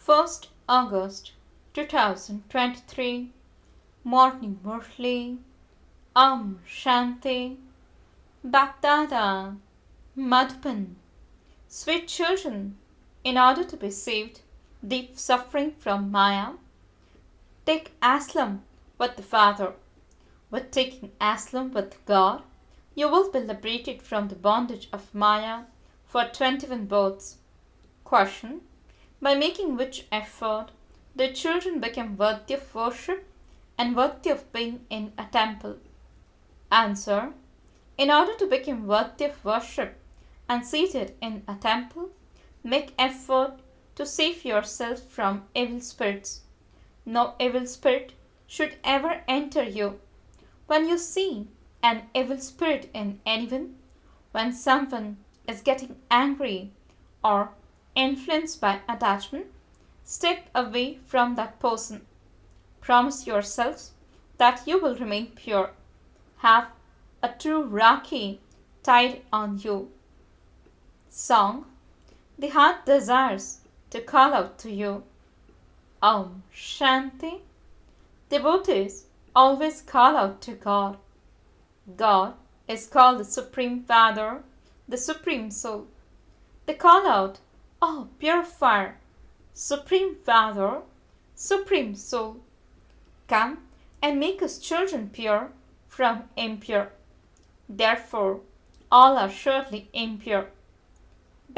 1st August 2023 Morning Murli Shanti BapDada Madhuban. Sweet children, in order to be saved deep suffering from Maya, take asylum with the Father. With taking asylum with God, you will be liberated from the bondage of Maya for 21 births. Question: by making which effort the children become worthy of worship and worthy of being in a temple? Answer: in order to become worthy of worship and seated in a temple, make effort to save yourself from evil spirits. No evil spirit should ever enter you. When you see an evil spirit in anyone, when someone is getting angry or influenced by attachment, step away from that person. Promise yourselves that you will remain pure. Have a true Rakhi tied on you. Song: the heart desires to call out to you. Om Shanti. Devotees always call out to God. God is called the Supreme Father, the Supreme Soul. They call out, "Oh, pure fire, Supreme Father, Supreme Soul, come and make us children pure from impure." Therefore, all are surely impure,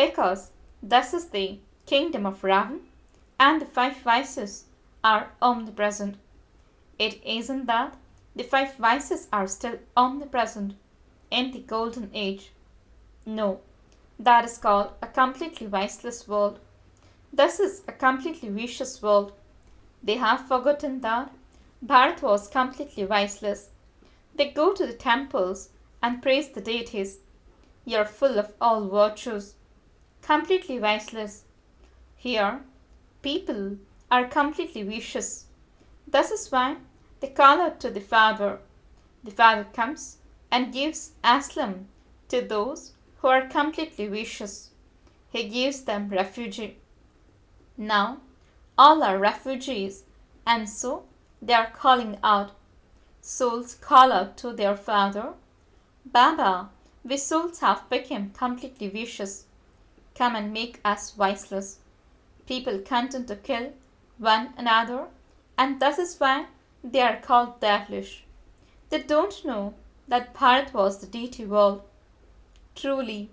because this is the kingdom of Ravana, and the five vices are omnipresent. It isn't that the five vices are still omnipresent in the golden age. No, that is called a completely viceless world. This is a completely vicious world. They have forgotten that Bharat was completely viceless. They go to the temples and praise the deities. You are full of all virtues, completely viceless. Here, people are completely vicious. This is why they call out to the Father. The Father comes and gives asylum to those who are completely vicious. He gives them refuge. Now, all are refugees, and so they are calling out. Souls call out to their Father, "Baba, we souls have become completely vicious. Come and make us viceless." People content to kill one another, and this is why they are called devilish. They don't know that Bharat was the deity world. Truly,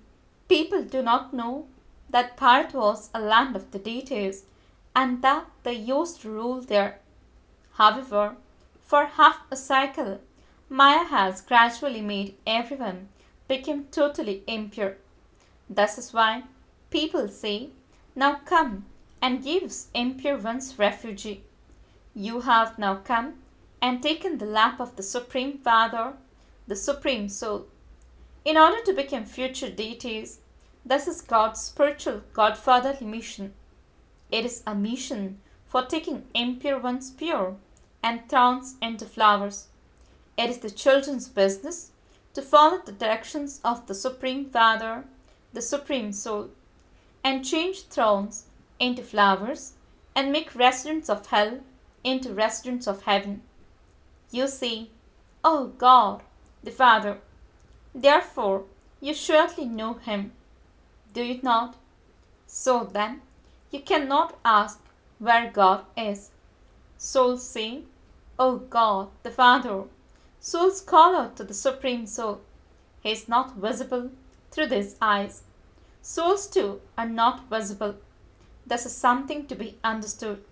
people do not know that Bharat was a land of the deities and that they used to rule there. However, for half a cycle, Maya has gradually made everyone become totally impure. This is why people say, "Now come and gives impure ones refuge." You have now come and taken the lap of the Supreme Father, the Supreme Soul. In order to become future deities, this is God's spiritual godfatherly mission. It is a mission for taking impure ones pure and thorns into flowers. It is the children's business to follow the directions of the Supreme Father, the Supreme Soul, and change thorns into flowers and make residents of hell into residents of heaven. You see, "Oh God, the Father." Therefore, you surely know Him. Do you not? So then, you cannot ask where God is. Souls say, "Oh God, the Father." Souls call out to the Supreme Soul. He is not visible through these eyes. Souls too are not visible. This is something to be understood.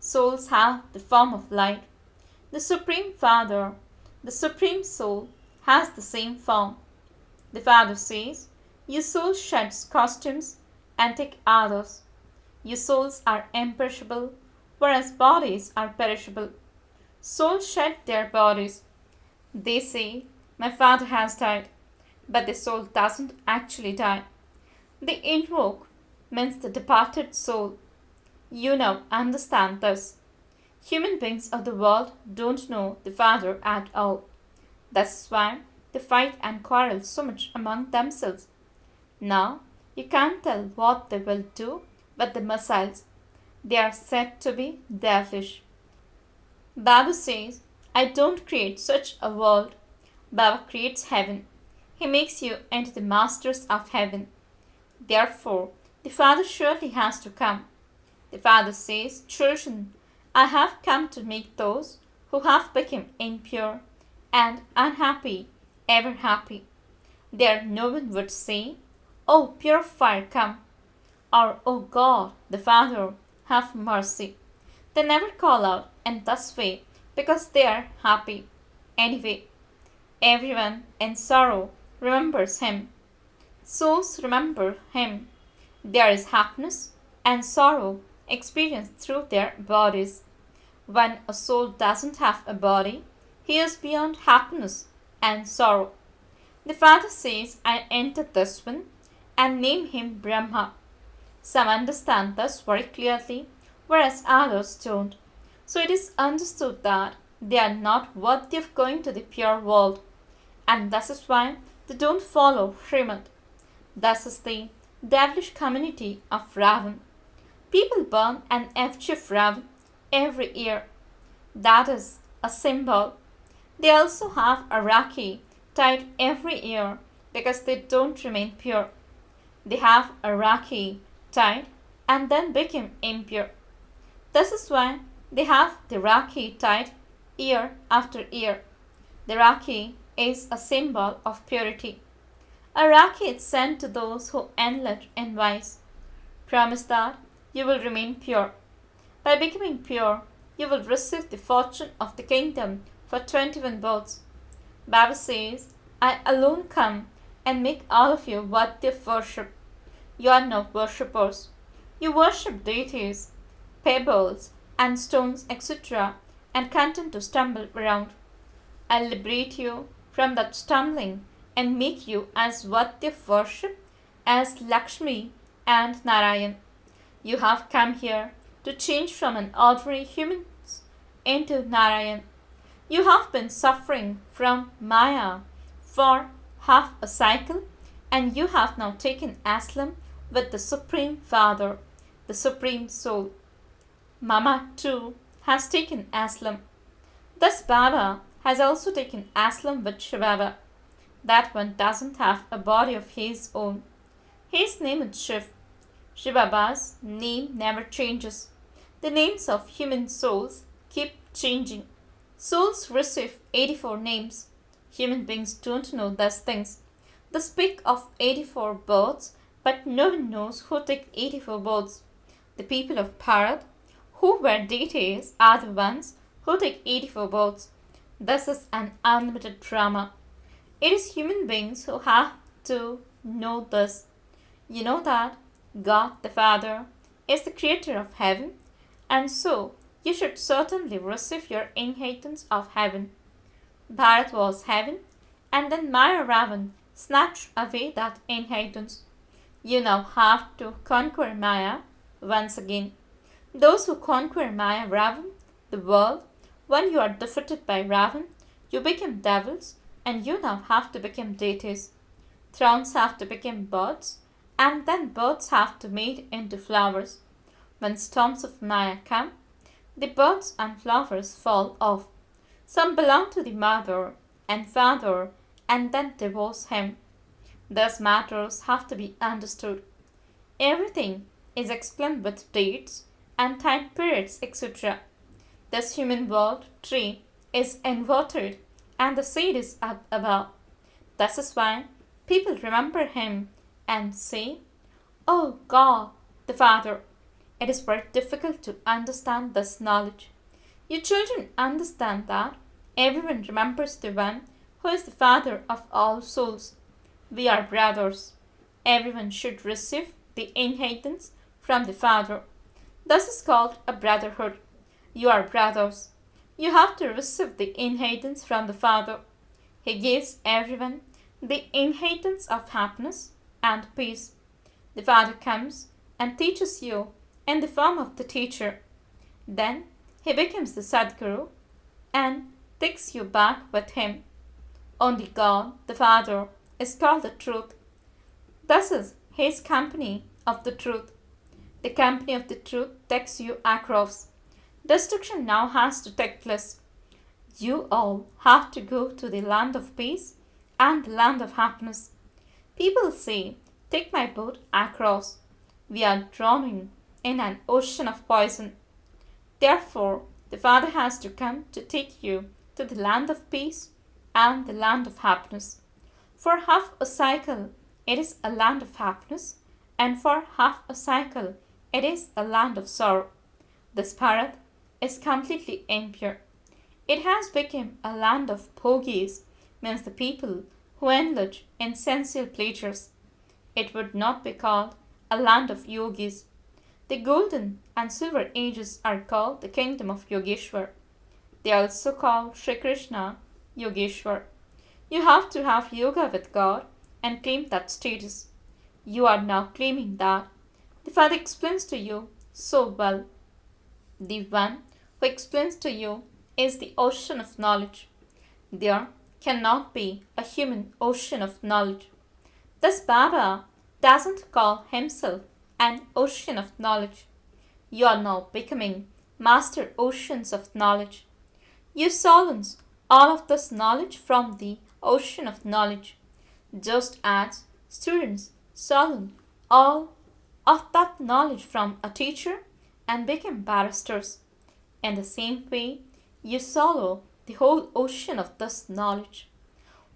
Souls have the form of light. The Supreme Father, the Supreme Soul, has the same form. The Father says, "You souls shed costumes and take others. You souls are imperishable, whereas bodies are perishable." Souls shed their bodies. They say, "My father has died," but the soul doesn't actually die. They invoke means the departed soul. You now understand this. Human beings of the world don't know the Father at all. That's why they fight and quarrel so much among themselves. Now, you can't tell what they will do with the missiles. They are said to be devilish. Baba says, I don't create such a world. Baba creates heaven. He makes you into the masters of heaven. Therefore, the Father surely has to come. The Father says, children, I have come to make those who have become impure and unhappy ever happy. There no one would say, O pure fire, come, or O God, the Father, have mercy. They never call out in this way because they are happy. Anyway, everyone in sorrow remembers him. Souls remember him. There is happiness and sorrow experienced through their bodies. When a soul doesn't have a body, he is beyond happiness and sorrow. The Father says, I enter this one and name him Brahma. Some understand this very clearly, whereas others don't. So it is understood that they are not worthy of going to the pure world, and this is why they don't follow Srimad. This is the devilish community of Ravan. People burn an effigy of Ravan every year. That is a symbol. They also have a Rakhi tied every year because they don't remain pure. They have a Rakhi tied and then become impure. This is why they have the Rakhi tied year after year. The Rakhi is a symbol of purity. A Rakhi is sent to those who enlist in vice. Promise that you will remain pure. By becoming pure, you will receive the fortune of the kingdom for 21 births. Baba says, I alone come and make all of you worthy of worship. You are no worshippers. You worship deities, pebbles, and stones, etc., and content to stumble around. I liberate you from that stumbling and make you as worthy of worship as Lakshmi and Narayan. You have come here to change from an ordinary human into Narayan. You have been suffering from Maya for half a cycle, and you have now taken aslam with the Supreme Father, the Supreme Soul. Mama too has taken aslam. Thus Baba has also taken aslam with shivbaba. That one doesn't have a body of his own. His name is Shiv. Shivbaba's name never changes. The names of human souls keep changing. Souls receive 84 names. Human beings don't know those things. They speak of 84 births, but no one knows who took 84 births. The people of Bharat, who were deities, are the ones who take 84 births. This is an unlimited drama. It is human beings who have to know this. You know that God the Father is the creator of heaven, and so you should certainly receive your inheritance of heaven. Bharat was heaven, and then Maya Ravan snatched away that inheritance. You now have to conquer Maya once again. Those who conquer Maya Ravan, the world, when you are defeated by Ravan, you become devils, and you now have to become deities. Thrones have to become birds, and then birds have to mate into flowers. When storms of Maya come, the birds and flowers fall off. Some belong to the mother and father and then divorce him. Thus matters have to be understood. Everything is explained with dates and time periods, etc. This human world tree is inverted and the seed is up above. This is why people remember him and say, Oh God, the Father. It is very difficult to understand this knowledge. You children understand that everyone remembers the one who is the Father of all souls. We are brothers. Everyone should receive the inheritance from the Father. This is called a brotherhood. You are brothers. You have to receive the inheritance from the Father. He gives everyone the inheritance of happiness and peace. The Father comes and teaches you in the form of the teacher. Then he becomes the Sadguru and takes you back with him. Only God, the Father, is called the truth. This is his company of the truth. The company of the truth takes you across. Destruction now has to take place. You all have to go to the land of peace and the land of happiness. People say, take my boat across. We are drowning in an ocean of poison. Therefore, the Father has to come to take you to the land of peace and the land of happiness. For half a cycle, it is a land of happiness, and for half a cycle, it is a land of sorrow. This Bharat is completely impure. It has become a land of bhogis, means the people who indulge in sensual pleasures. It would not be called a land of yogis. The golden and silver ages are called the kingdom of Yogeshwar. They also call Sri Krishna Yogeshwar. You have to have yoga with God and claim that status. You are now claiming that. The Father explains to you so well. The one who explains to you is the ocean of knowledge. There cannot be a human ocean of knowledge. Thus Baba doesn't call himself an ocean of knowledge. You are now becoming master oceans of knowledge. You silence all of this knowledge from the ocean of knowledge, just as students silence all of that knowledge from a teacher and become barristers. In the same way, you swallow the whole ocean of this knowledge.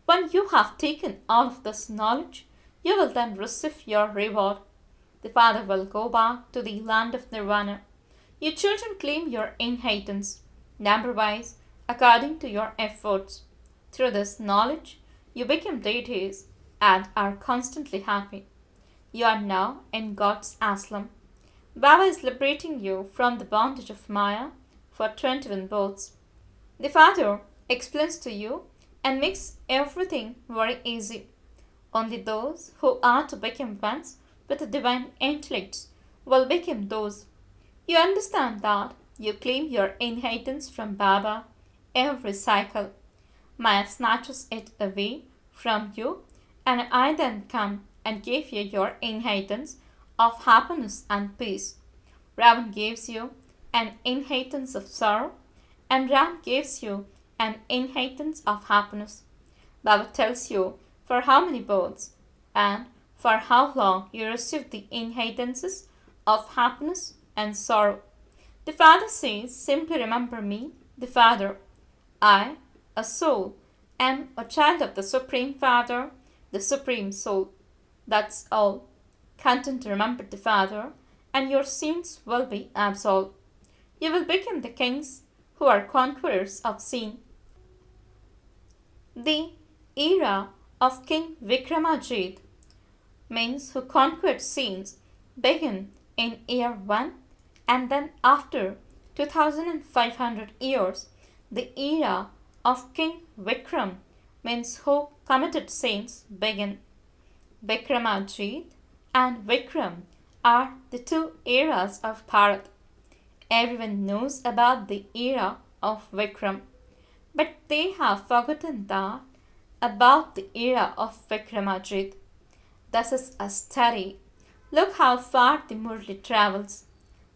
When you have taken all of this knowledge, you will then receive your reward. The Father will go back to the land of Nirvana. You children claim your inheritance, number-wise, according to your efforts. Through this knowledge, you become deities and are constantly happy. You are now in God's ashram. Baba is liberating you from the bondage of Maya for 21 births. The Father explains to you and makes everything very easy. Only those who are to become ones with the divine intellects will become those. You understand that you claim your inheritance from Baba every cycle. Maya snatches it away from you, and I then come and give you your inheritance of happiness and peace. Ravan gives you an inheritance of sorrow, and Ram gives you an inheritance of happiness. Baba tells you for how many births and for how long you receive the inheritances of happiness and sorrow. The Father says, simply remember me, the Father. I, a soul, am a child of the Supreme Father, the Supreme Soul. That's all. Content to remember the Father, and your sins will be absolved. You will become the kings who are conquerors of sin. The era of King Vikramadjit, means who conquered sins, began in year 1, and then after 2500 years, the era of King Vikram, means who committed sins, began. Vikramadjit and Vikram are the two eras of Bharat. Everyone knows about the era of Vikram, but they have forgotten that about the era of Vikramadjit. This is a study. Look how far the Murli travels.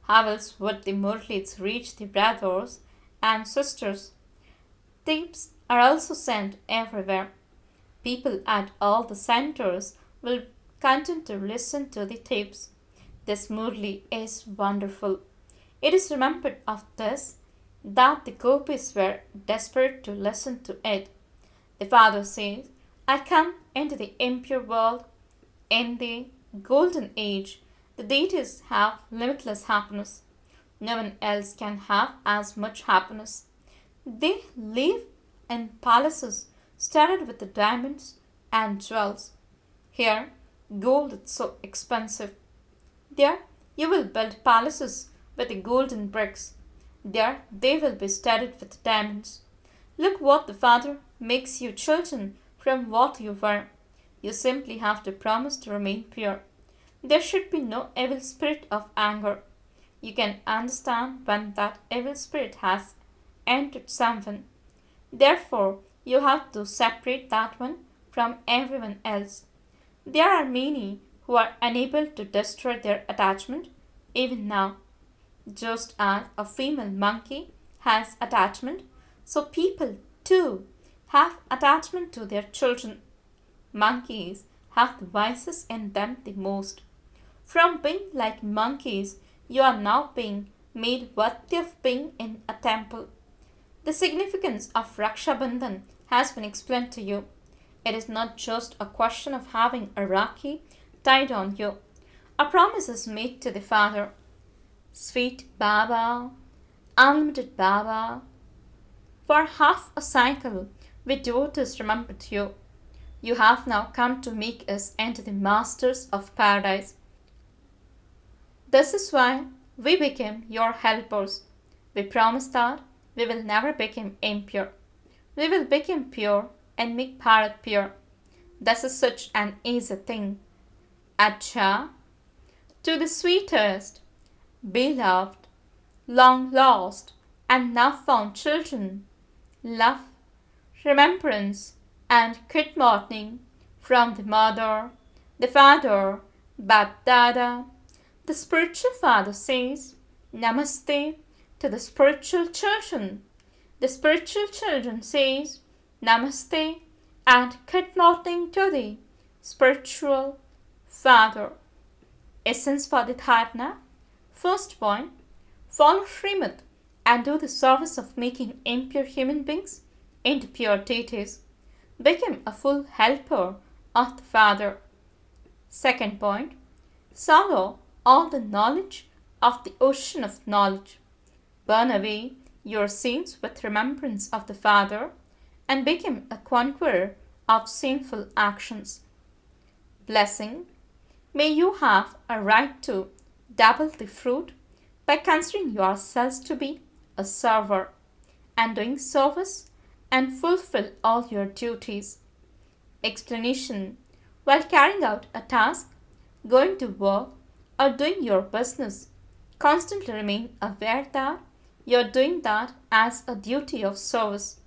How else would the Murlis reach the brothers and sisters? Tapes are also sent everywhere. People at all the centers will continue to listen to the tapes. This Murli is wonderful. It is remembered of this that the gopis were desperate to listen to it. The Father says, I come into the impure world. In the golden age, the deities have limitless happiness. No one else can have as much happiness. They live in palaces studded with the diamonds and jewels. Here, gold is so expensive. There, you will build palaces with the golden bricks. There, they will be studded with diamonds. Look what the Father makes you children from what you were. You simply have to promise to remain pure. There should be no evil spirit of anger. You can understand when that evil spirit has entered someone. Therefore, you have to separate that one from everyone else. There are many who are unable to destroy their attachment even now. Just as a female monkey has attachment, so people too have attachment to their children. Monkeys have the vices in them the most. From being like monkeys, you are now being made worthy of being in a temple. The significance of Raksha Bandhan has been explained to you. It is not just a question of having a Rakhi tied on you. A promise is made to the father. Sweet Baba, unlimited Baba, for half a cycle we devotees remembered you. You have now come to make us into the masters of paradise. This is why we became your helpers. We promise that we will never become impure. We will become pure and make Bharat pure. This is such an easy thing. Acha, to the sweetest, beloved, long lost, and now found children, love, remembrance, and good morning from the mother, the father, BapDada. The spiritual father says, Namaste to the spiritual children. The spiritual children says, Namaste and good morning to the spiritual father. Essence for the dharana. First point, follow Srimad and do the service of making impure human beings into pure deities. Become a full helper of the Father. Second point, swallow all the knowledge of the ocean of knowledge. Burn away your sins with remembrance of the Father and become a conqueror of sinful actions. Blessing, may you have a right to double the fruit by considering yourselves to be a server and doing service and fulfill all your duties. Explanation, while carrying out a task, going to work, or doing your business, constantly remain aware that you are doing that as a duty of service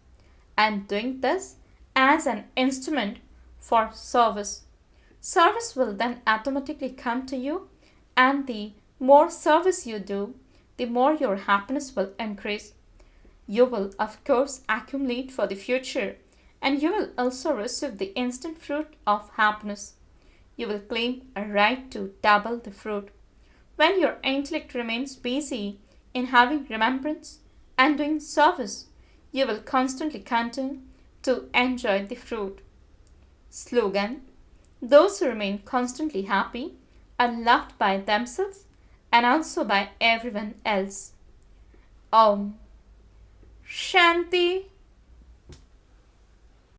and doing this as an instrument for service. Service will then automatically come to you, and the more service you do, the more your happiness will increase. You will, of course, accumulate for the future, and you will also receive the instant fruit of happiness. You will claim a right to double the fruit. When your intellect remains busy in having remembrance and doing service, you will constantly continue to enjoy the fruit. Slogan, those who remain constantly happy are loved by themselves and also by everyone else. Om Shanti